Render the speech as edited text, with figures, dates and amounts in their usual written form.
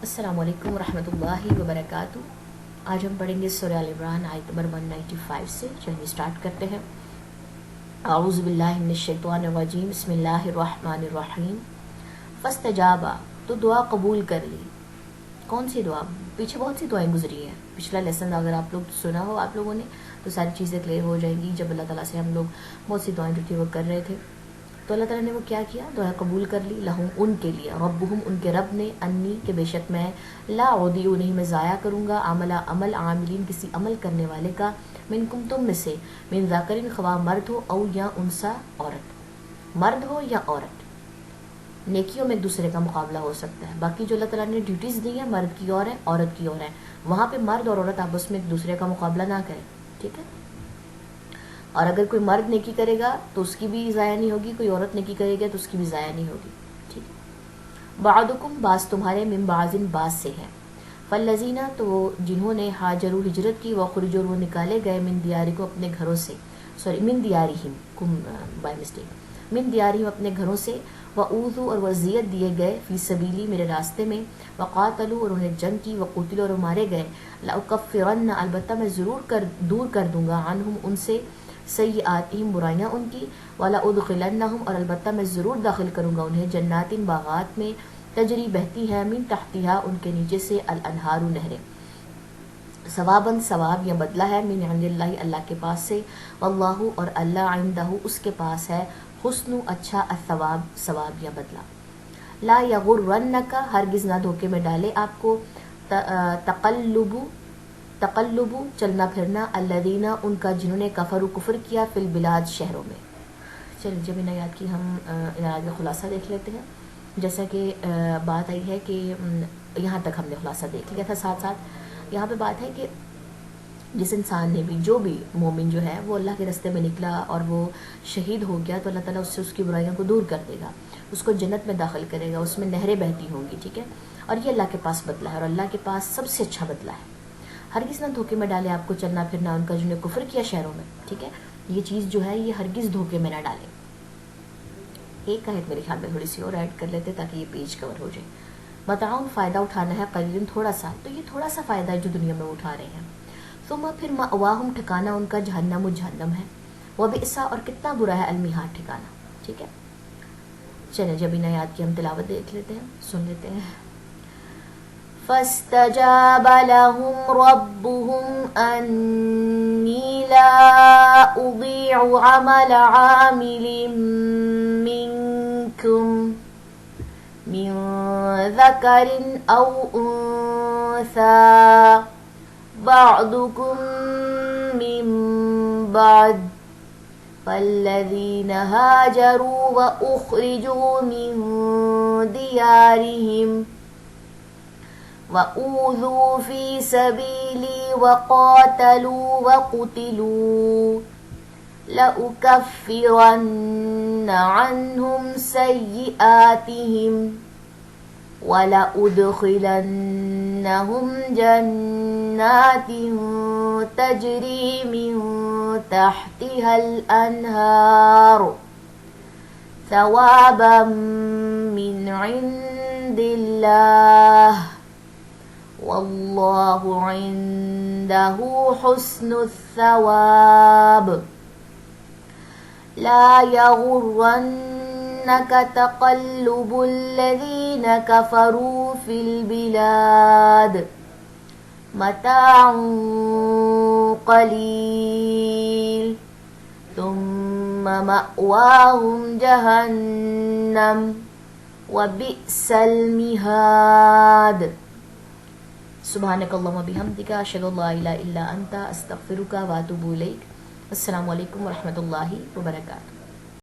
अस्सलामु अलैकुम रहमत ल्लाहि व बरकातुहू। आज हम पढ़ेंगे सूरह आल इमरान आयत नंबर 195 से। चलिए स्टार्ट करते हैं। आऊज़ु बिल्लाहि मिनश शैतानिर रजीम, बिस्मिल्लाहिर रहमानिर रहीम। फस्तजाबा, तो दुआ कबूल कर ली। कौन सी दुआ? पीछे बहुत सी दुआएं गुजरी हैं। पिछला लेसन अगर आप लोग सुना हो आप लोगों ने तो सारी चीज़ें क्लियर हो जाएंगी। जब अल्लाह ताला से हम लोग बहुत सी दुआएं जो थी वो कर रहे थे तो अल्लाह ताला ने वो क्या किया, दुआ कबूल कर ली। लहुम, उनके लिए, रब्बुहुम, उनके रब ने, अन्नी, के बेशक मैं, ला उदीउ, नहीं मैं ज़ाया करूँगा, अमला, अमल, आमिलीन, किसी अमल करने वाले का, मिनकुम, तुम में से, मिन ज़ाकरिन, ख्वा मर्द हो, औ या उनसा, औरत, मर्द हो या औरत। नेकियों में एक दूसरे का मुकाबला हो सकता है। बाकी जो अल्लाह ताला ने ड्यूटीज़ दी है मर्द की और है औरत की और है, वहाँ पे मर्द और औरत आपस में एक दूसरे का मुकाबला ना करें, ठीक है। और अगर कोई मर्द नेकी करेगा तो उसकी भी ज़ाया नहीं होगी, कोई औरत नेकी करेगा तो उसकी भी ज़ाया नहीं होगी, ठीक है। बादुकुम, बास तुम्हारे, मिन बाजिन, बास से है। फल्लजीना, तो वो जिन्होंने हाजरू, हिजरत की, व खुरजू, वो निकाले गए, मिन दियारी को, अपने घरों से, सॉरी मिन दियारिहिम, कुम बाय मिस्टेक, मिन दियारिहिम, अपने घरों से, व ऊज़ू, और वज़ियत दिए गए, फी सबीली, मेरे रास्ते में, व क़ातलू, और उन्हें जंग की, व क़ुतिलू, और मारे गए, लउकफ़िरन्न, अलबत्ता मैं ज़रूर दूर कर दूंगा, अन्हुम, उनसे, सय्यातिहिम, बुराइयाँ उनकी, वला उदखिलन्नहुम, और अलबत्ता मैं ज़रूर दाखिल करूँगा उन्हें, जन्नातिन, बागात में, तजरी, बहती है, मिन तहतिहा, उनके नीचे से, अल अनहारू, नहरें, सवाबन, सवाब या बदला है, मिन इंदिल्लाहि, अल्लाह के पास से, वल्लाहु, और अल्लाह, इंदहु, उसके पास है, हुस्नु, अच्छा, अथवाब, सवाब या बदला। ला यगुर्रन्नका, हरगिज़ ना धोखे में डाले आपको, तकल्लुबु, चलना फिरना, अल्लज़ीना, उनका, जिन्होंने कफरू, कुफर किया, फिल बिलाद, शहरों में। चलिए जब इन आयत की हम इन आयत का खुलासा देख लेते हैं। जैसा कि बात आई है कि यहाँ तक हमने खुलासा देख लिया था, साथ साथ यहाँ पे बात है कि जिस इंसान ने भी, जो भी मोमिन जो है वो अल्लाह के रास्ते में निकला और वो शहीद हो गया तो अल्लाह ताला उससे उसकी बुराइयों को दूर कर देगा, उसको जन्नत में दाखिल करेगा, उसमें नहरें बहती होंगी, ठीक है। और ये अल्लाह के पास बदला है और अल्लाह के पास सबसे अच्छा बदला है। हरगिज़ ना धोखे में डाले आपको, चलना फिरना उनका, जिन्होंने कुफर किया शहरों में, ठीक है। ये चीज़ जो है ये हरगिज़ धोखे में ना डाले। एक आयत मेरे ख्याल में थोड़ी सी और ऐड कर लेते ताकि ये पेज कवर हो जाए। बताऊँ, फ़ायदा उठाना है, कलीलन, थोड़ा सा, तो ये थोड़ा सा फ़ायदा है जो दुनिया में उठा रहे हैं। सुम्मा, फिर, मअवाहुम, ठिकाना उनका, जहन्नम, जहन्नम है, वह बिसा, और कितना बुरा है, अलमिहाद, ठिकाना, ठीक है। चले जब इन आयत की हम तिलावत देख लेते हैं, सुन लेते हैं। फस्तजाब लहुम रब्बुहुम अन्नी ला उदीउ अमल आमिलिन मिनकुम मिन ज़करिन औ उन्सा बअदुकुम मिन बअद फल्लज़ीना हाजरू व उख़रिजू मिन दियारिहिम व ऊज़ू फ़ी सबीली व क़ातलू व क़ुतिलू लउकफ़िरन्न अन्हुम सय्यातिहिम वला उदखिलन्नहुम जन्नातिन तजरी मिन तहतिहल अनहार सवाबन मिन इंदिल्लाह वल्लाहु इंदहु हुस्नुस सवाब। ला यगुर्रन्नका तक़ल्लुबुल लज़ीना कफ़रू फ़िल बिलाद मताउन क़लील तुम्मा मअवाहुम जहन्नम व बि'सल मिहाद। सुब्हानकल्लाहुम्मा बिहम्दिका, अशहदु अल्ला इलाहा इल्ला अंता, अस्तगफिरुका व अतूबु इलैक। अस्सलामु अलैकुम व रहमतुल्लाहि व बरकातुहू।